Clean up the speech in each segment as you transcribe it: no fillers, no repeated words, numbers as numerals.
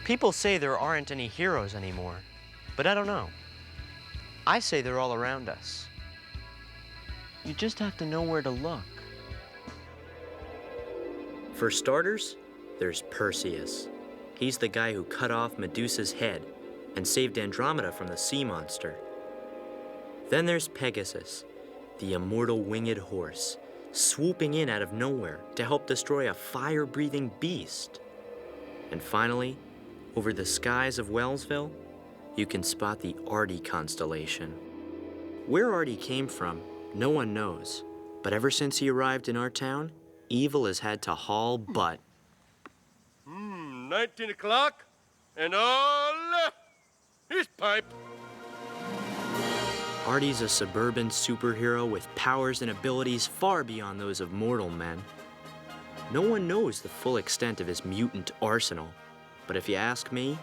People say there aren't any heroes anymore, but I don't know. I say they're all around us. You just have to know where to look. For starters, there's Perseus. He's the guy who cut off Medusa's head and saved Andromeda from the sea monster. Then there's Pegasus, the immortal winged horse, swooping in out of nowhere to help destroy a fire-breathing beast. And finally, over the skies of Wellsville, you can spot the Artie constellation. Where Artie came from, no one knows. But ever since he arrived in our town, evil has had to haul butt. 19 o'clock, and all left. His pipe. Artie's a suburban superhero with powers and abilities far beyond those of mortal men. No one knows the full extent of his mutant arsenal, but if you ask me,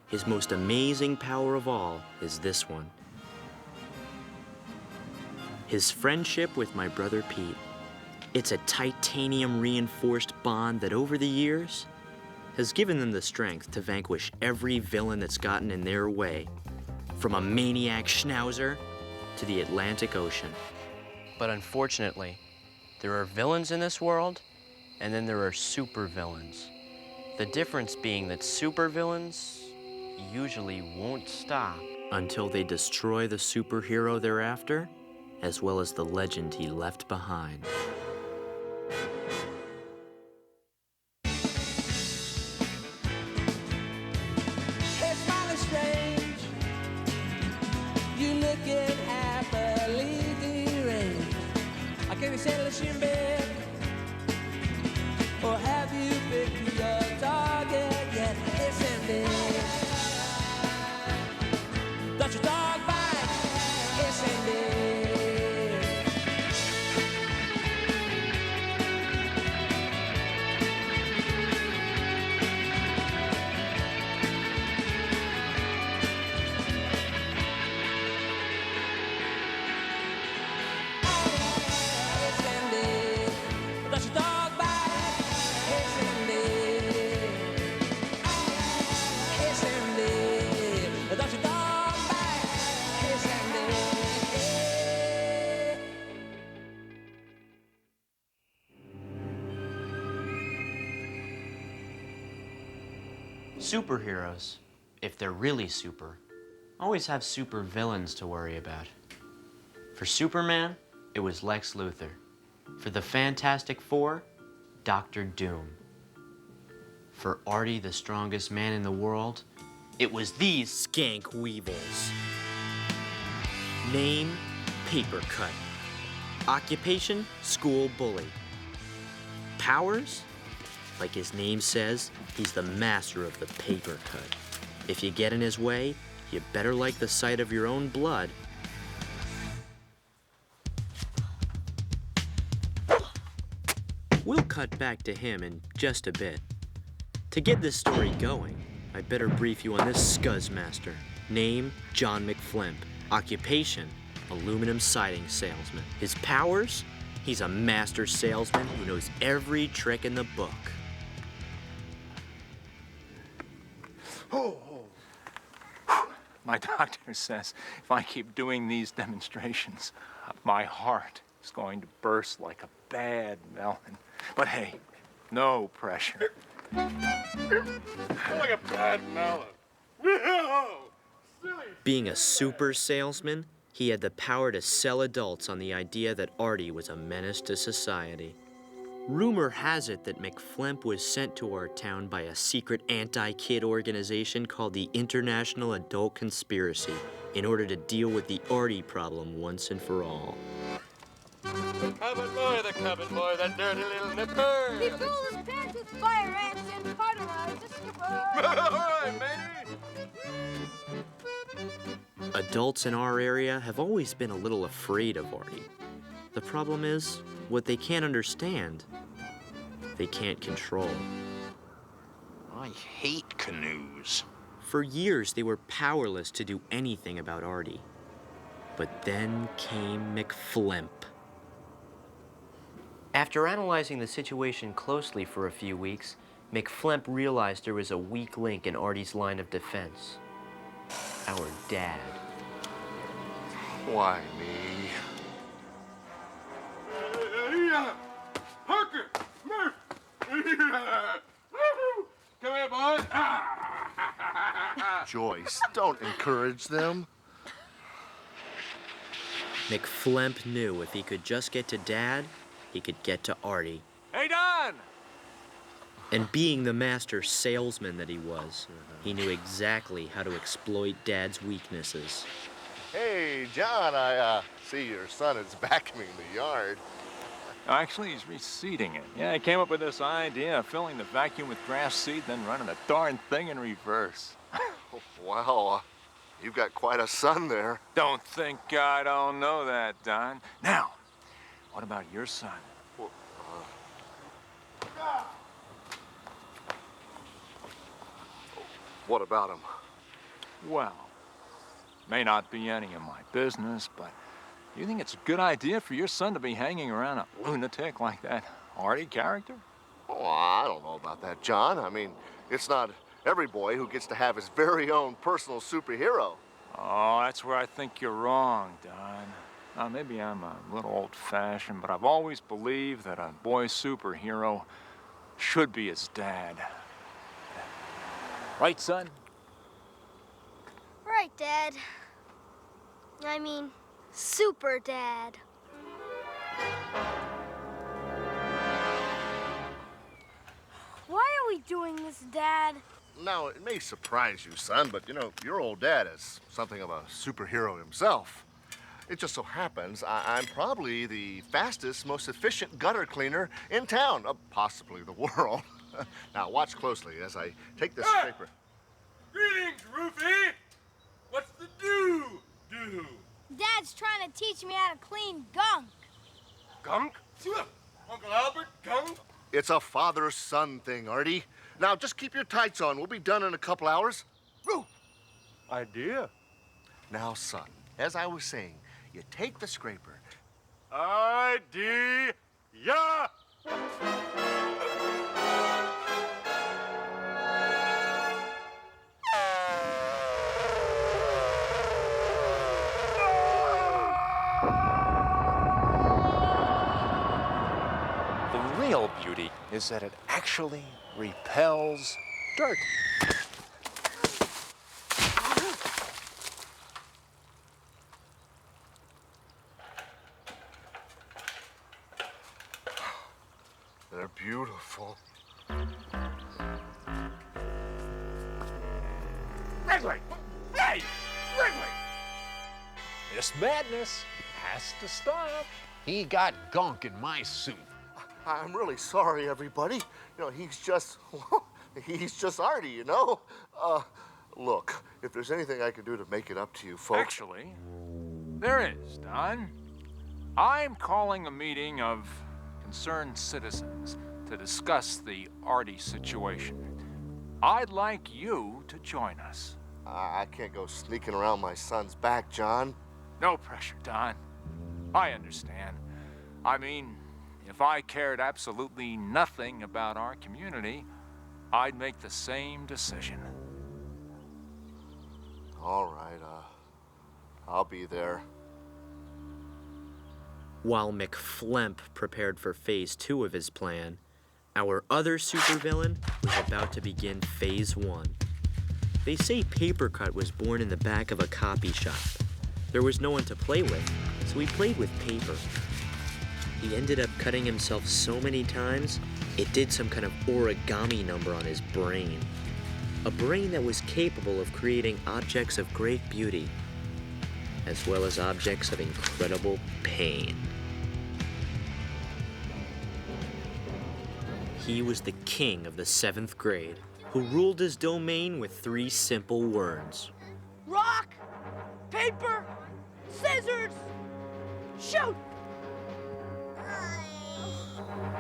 his most amazing power of all is this one. His friendship with my brother Pete. It's a titanium-reinforced bond that over the years has given them the strength to vanquish every villain that's gotten in their way, from a maniac schnauzer to the Atlantic Ocean. But unfortunately, there are villains in this world, and then there are supervillains. The difference being that supervillains usually won't stop until they destroy the superhero they're after, as well as the legend he left behind. Or have you picked your target yet? Isn't it? Does your dog bite? Isn't it? Does your dog bite? Superheroes, if they're really super, always have super villains to worry about. For Superman, it was Lex Luthor. For the Fantastic Four, Dr. Doom. For Artie, the strongest man in the world, it was these skank weevils. Name, paper cut. Occupation, school bully. Powers? Like his name says, he's the master of the paper cut. If you get in his way, you better like the sight of your own blood. We'll cut back to him in just a bit. To get this story going, I'd better brief you on this scuzzmaster. Name, John McFlimp. Occupation, aluminum siding salesman. His powers? He's a master salesman who knows every trick in the book. My doctor says if I keep doing these demonstrations, my heart is going to burst like a bad melon. But hey, no pressure. Like a bad melon. Silly. Being a super salesman, he had the power to sell adults on the idea that Artie was a menace to society. Rumor has it that McFlimp was sent to our town by a secret anti-kid organization called the International Adult Conspiracy in order to deal with the Artie problem once and for all. The cabin boy, that dirty little nipper. He filled his pants with fire ants and cauterized the skipper. All right, matey. Adults in our area have always been a little afraid of Artie. The problem is, what they can't understand, they can't control. I hate canoes. For years, they were powerless to do anything about Artie. But then came McFlimp. After analyzing the situation closely for a few weeks, McFlemp realized there was a weak link in Artie's line of defense. Our dad. Why me? Parker! Murph! Come here, boys. Joyce, don't encourage them. McFlemp knew if he could just get to Dad, he could get to Artie. Hey, Don! And being the master salesman that he was, he knew exactly how to exploit Dad's weaknesses. Hey, John, I see your son is vacuuming the yard. Actually, he's reseeding it. Yeah, I came up with this idea of filling the vacuum with grass seed, then running the darn thing in reverse. Wow, you've got quite a son there. Don't think I don't know that, Don. Now, what about your son? What about him? Well, may not be any of my business, but you think it's a good idea for your son to be hanging around a lunatic like that Artie character? Oh, I don't know about that, John. I mean, it's not every boy who gets to have his very own personal superhero. Oh, that's where I think you're wrong, Don. Now, maybe I'm a little old-fashioned, but I've always believed that a boy superhero should be his dad. Right, son? Right, Dad. I mean, Super Dad. Why are we doing this, Dad? Now, it may surprise you, son, but you know, your old dad is something of a superhero himself. It just so happens I'm probably the fastest, most efficient gutter cleaner in town, possibly the world. Now, watch closely as I take this scraper. Greetings, Rufy. What's the do? Dad's trying to teach me how to clean gunk. Gunk? Uncle Albert, gunk? It's a father-son thing, Artie. Now, just keep your tights on. We'll be done in a couple hours. Idea. Now, son, as I was saying, you take the scraper. Idea. The real beauty is that it actually repels dirt. They're beautiful. Wrigley! Hey! Wrigley! This madness has to stop. He got gunk in my suit. I'm really sorry, everybody. You know, he's just Artie, you know? Look, if there's anything I can do to make it up to you folks. Actually, there is, Don. I'm calling a meeting of concerned citizens to discuss the Artie situation. I'd like you to join us. I can't go sneaking around my son's back, John. No pressure, Don. I understand. I mean, if I cared absolutely nothing about our community, I'd make the same decision. All right, I'll be there. While McFlemp prepared for Phase 2 of his plan, our other supervillain was about to begin Phase 1. They say Papercut was born in the back of a copy shop. There was no one to play with, so he played with paper. He ended up cutting himself so many times, it did some kind of origami number on his brain. A brain that was capable of creating objects of great beauty, as well as objects of incredible pain. He was the king of the 7th grade, who ruled his domain with 3 simple words. Rock, paper, scissors, shoot!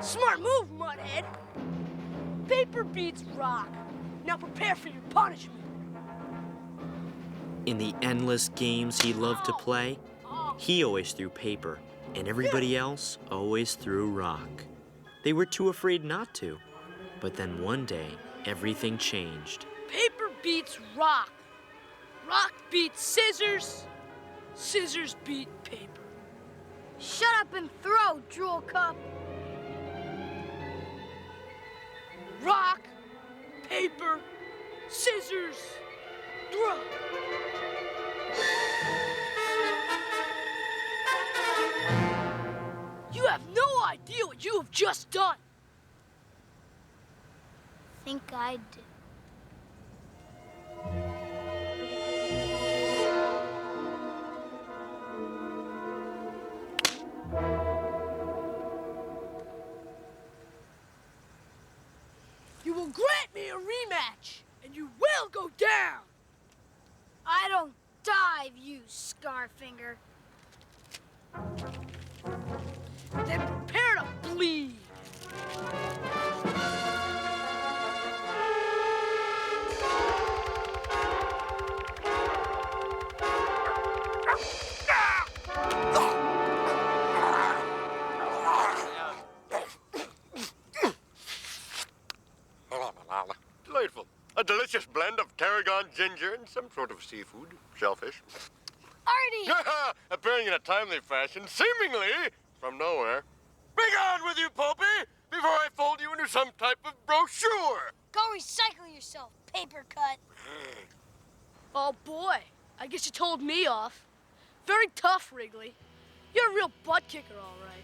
Smart move, mudhead. Paper beats rock. Now prepare for your punishment. In the endless games he loved to play, he always threw paper, and everybody else always threw rock. They were too afraid not to, But then one day, everything changed. Paper beats rock. Rock beats scissors. Scissors beat paper. Shut up and throw, Drool Cup. Rock, paper, scissors, throw. You have no idea what you have just done. Think I do. You will grant me a rematch, and you will go down. I don't dive, you Scarfinger. Then prepare to bleed. Delightful. A delicious blend of tarragon ginger and some sort of seafood, shellfish. Artie! Appearing in a timely fashion, seemingly from nowhere. Begone with you, Popey, before I fold you into some type of brochure. Go recycle yourself, paper cut. Oh boy, I guess you told me off. Very tough, Wrigley. You're a real butt kicker, all right.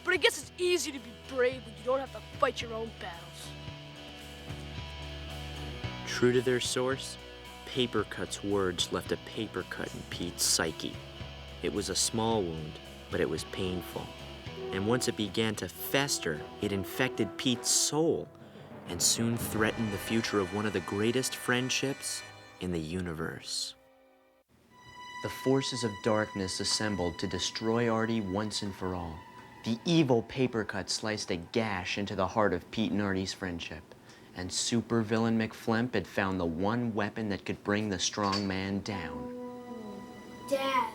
But I guess it's easy to be brave when you don't have to fight your own battles. True to their source, Paper Cut's words left a paper cut in Pete's psyche. It was a small wound, but it was painful. And once it began to fester, it infected Pete's soul and soon threatened the future of one of the greatest friendships in the universe. The forces of darkness assembled to destroy Artie once and for all. The evil Paper Cut sliced a gash into the heart of Pete and Artie's friendship. And supervillain McFlemp had found the one weapon that could bring the strong man down. Dad.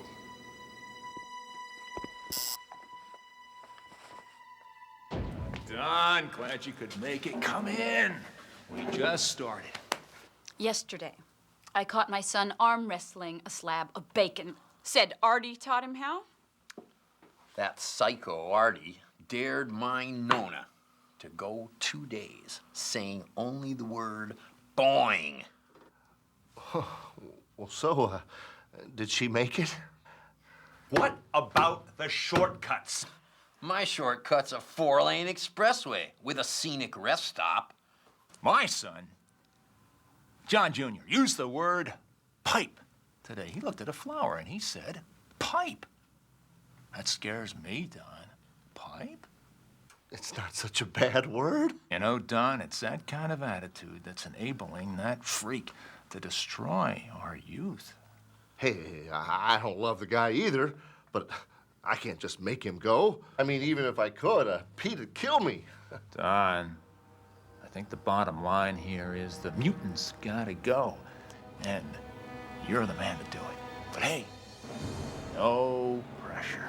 Don, glad you could make it. Come in. We just started. Yesterday, I caught my son arm wrestling a slab of bacon. Said Artie taught him how? That psycho Artie dared my Nona to go 2 days saying only the word boing. Well, so, did she make it? What about the shortcuts? My shortcut's a 4-lane expressway with a scenic rest stop. My son, John Jr., used the word pipe today. He looked at a flower and he said, pipe. That scares me, Don. Pipe? It's not such a bad word. You know, Don, it's that kind of attitude that's enabling that freak to destroy our youth. Hey, I don't love the guy either, but I can't just make him go. I mean, even if I could, Pete'd kill me. Don, I think the bottom line here is the mutants gotta go, and you're the man to do it. But hey, no pressure.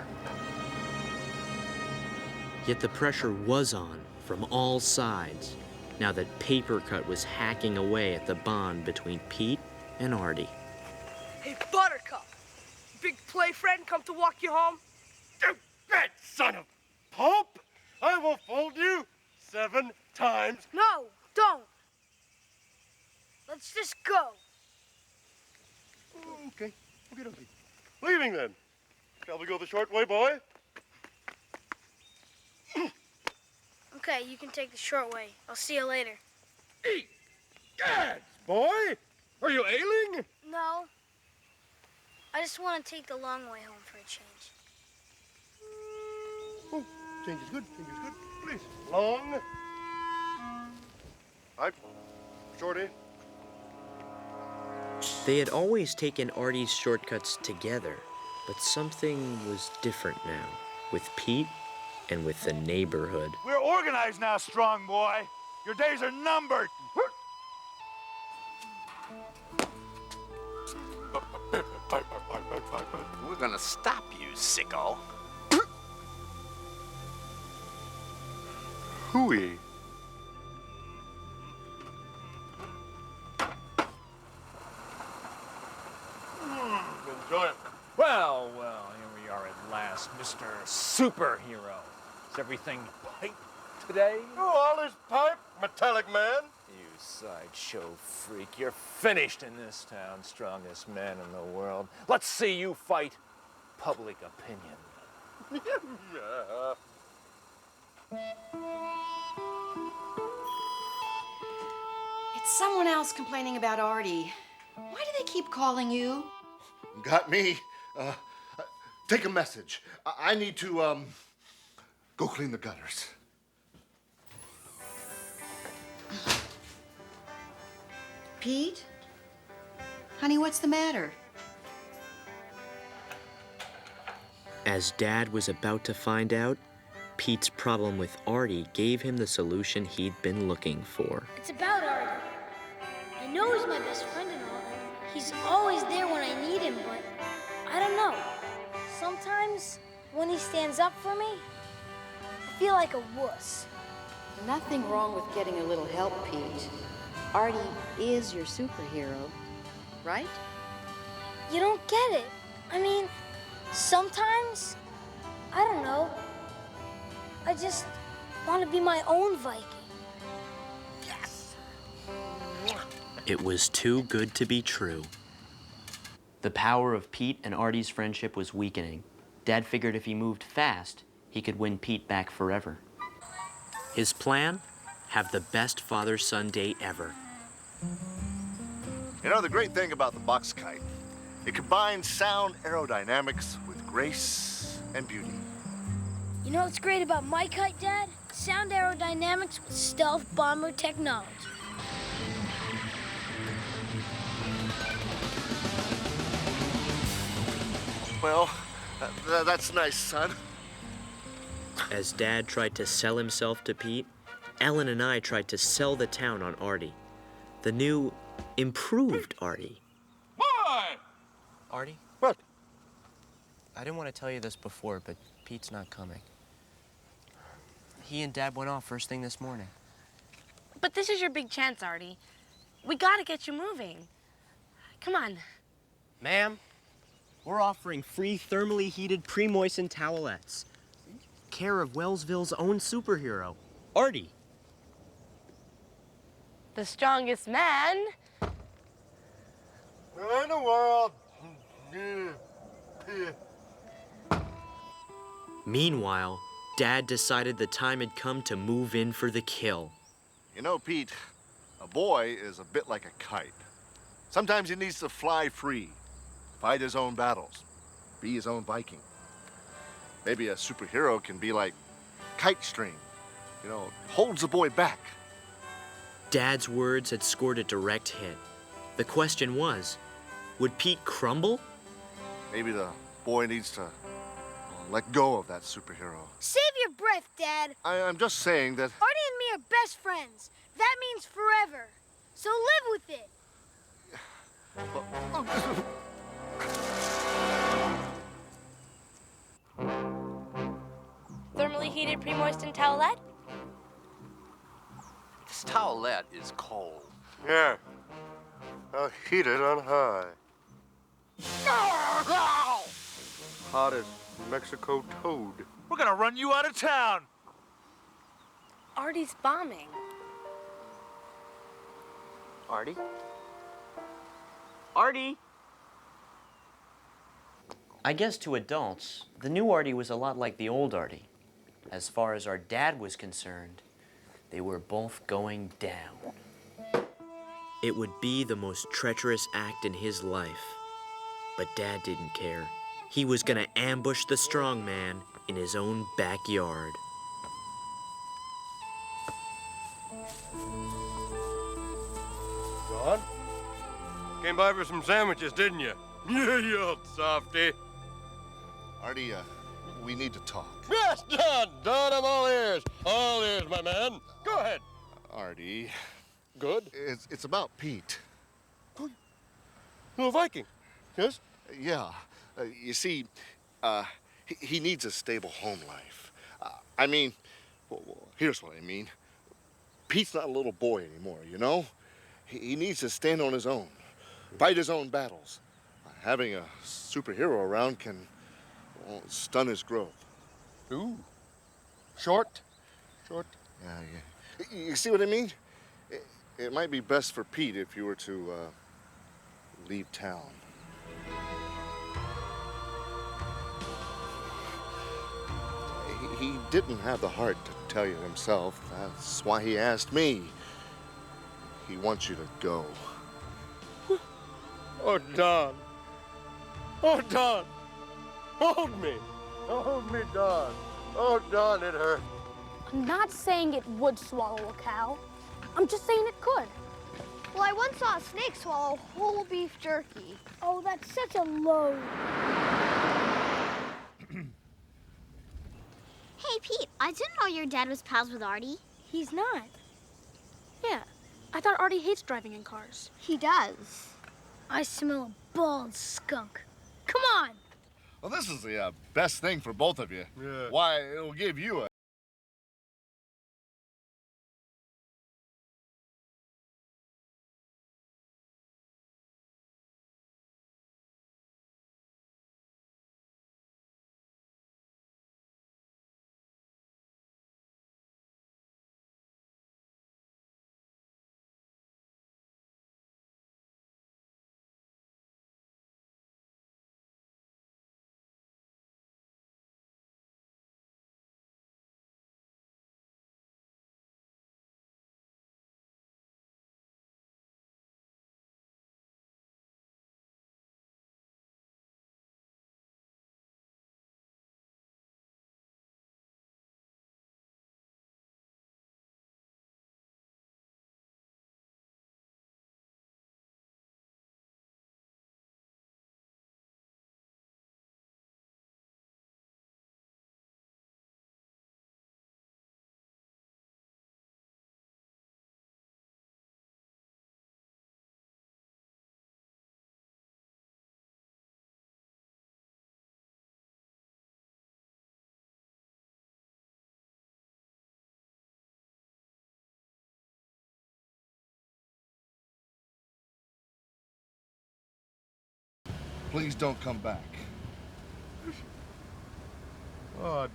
Yet the pressure was on from all sides, now that Paper Cut was hacking away at the bond between Pete and Artie. Hey, Buttercup, big play friend come to walk you home? You bad son of Pope! I will fold you 7 times. No, don't. Let's just go. Okay. Leaving then. Shall we go the short way, boy? Okay, you can take the short way. I'll see you later. Gads, boy! Are you ailing? No. I just want to take the long way home for a change. Oh, change is good. Change is good. Please. Long. Right. Shorty. They had always taken Artie's shortcuts together, but something was different now, with Pete and with the neighborhood. We're organized now, strong boy. Your days are numbered. We're gonna stop you, sicko. Hooey. superhero. Is everything right today? Oh, all his pipe, metallic man. You sideshow freak. You're finished in this town, strongest man in the world. Let's see you fight public opinion. It's someone else complaining about Artie. Why do they keep calling you? Got me. Take a message. I need to, go clean the gutters. Pete? Honey, what's the matter? As Dad was about to find out, Pete's problem with Artie gave him the solution he'd been looking for. It's about Artie. I know he's my best friend and all. He's always there when I need him, but I don't know. Sometimes when he stands up for me, I feel like a wuss. Nothing wrong with getting a little help, Pete. Artie is your superhero, right? You don't get it. I mean, sometimes, I don't know, I just want to be my own Viking. Yes! It was too good to be true. The power of Pete and Artie's friendship was weakening. Dad figured if he moved fast, he could win Pete back forever. His plan? Have the best father-son date ever. You know, the great thing about the box kite, it combines sound aerodynamics with grace and beauty. You know what's great about my kite, Dad? Sound aerodynamics with stealth bomber technology. Well, that's nice, son. As Dad tried to sell himself to Pete, Ellen and I tried to sell the town on Artie. The new, improved Artie. Boy! Artie? What? I didn't want to tell you this before, but Pete's not coming. He and Dad went off first thing this morning. But this is your big chance, Artie. We gotta get you moving. Come on. Ma'am, We're offering free thermally heated pre-moistened towelettes. Care of Wellsville's own superhero, Artie. The strongest man. In the world. Meanwhile, Dad decided the time had come to move in for the kill. You know, Pete, a boy is a bit like a kite. Sometimes he needs to fly free, fight his own battles, be his own Viking. Maybe a superhero can be like kite string, you know, holds the boy back. Dad's words had scored a direct hit. The question was, would Pete crumble? Maybe the boy needs to let go of that superhero. Save your breath, Dad. I'm just saying that... Artie and me are best friends. That means forever. So live with it. Thermally heated pre-moistened towelette? This towelette is cold. Yeah. I'll heat it on high. Hot as Mexico toad. We're gonna run you out of town. Artie's bombing. Artie? Artie? I guess to adults, the new Artie was a lot like the old Artie. As far as our dad was concerned, they were both going down. It would be the most treacherous act in his life. But Dad didn't care. He was gonna ambush the strong man in his own backyard. John? Came by for some sandwiches, didn't you? Yeah, you old softy. Artie, we need to talk. Yes, Don! Don, I'm all ears. All ears, my man. Go ahead. Artie. Good? It's about Pete. Little Viking. Yes? Yeah. You see, he needs a stable home life. I mean, well, here's what I mean. Pete's not a little boy anymore, you know? He needs to stand on his own, fight his own battles. Having a superhero around can stun his growth. Ooh. Short? Short? Yeah. You see what I mean? It might be best for Pete if you were to leave town. He didn't have the heart to tell you himself. That's why he asked me. He wants you to go. Oh, Don. Oh, Don. Hold me. Hold me, Don. Oh, Don, it hurts. I'm not saying it would swallow a cow. I'm just saying it could. Well, I once saw a snake swallow whole beef jerky. Oh, that's such a load. Hey, Pete, I didn't know your dad was pals with Artie. He's not. Yeah, I thought Artie hates driving in cars. He does. I smell a bald skunk. Come on. Well, this is the best thing for both of you. Yeah. Why, it'll give you a Please don't come back. Oh,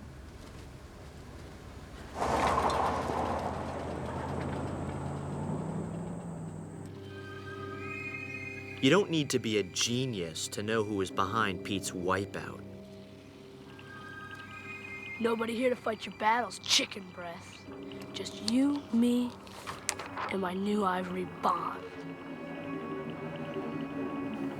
You don't need to be a genius to know who was behind Pete's wipeout. Nobody here to fight your battles, chicken breath. Just you, me, and my new ivory bond.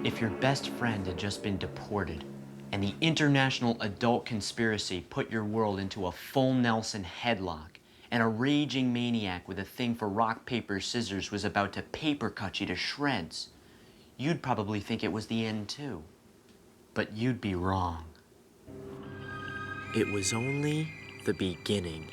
If your best friend had just been deported, and the international adult conspiracy put your world into a full Nelson headlock, and a raging maniac with a thing for rock, paper, scissors was about to paper cut you to shreds, you'd probably think it was the end too. But you'd be wrong. It was only the beginning.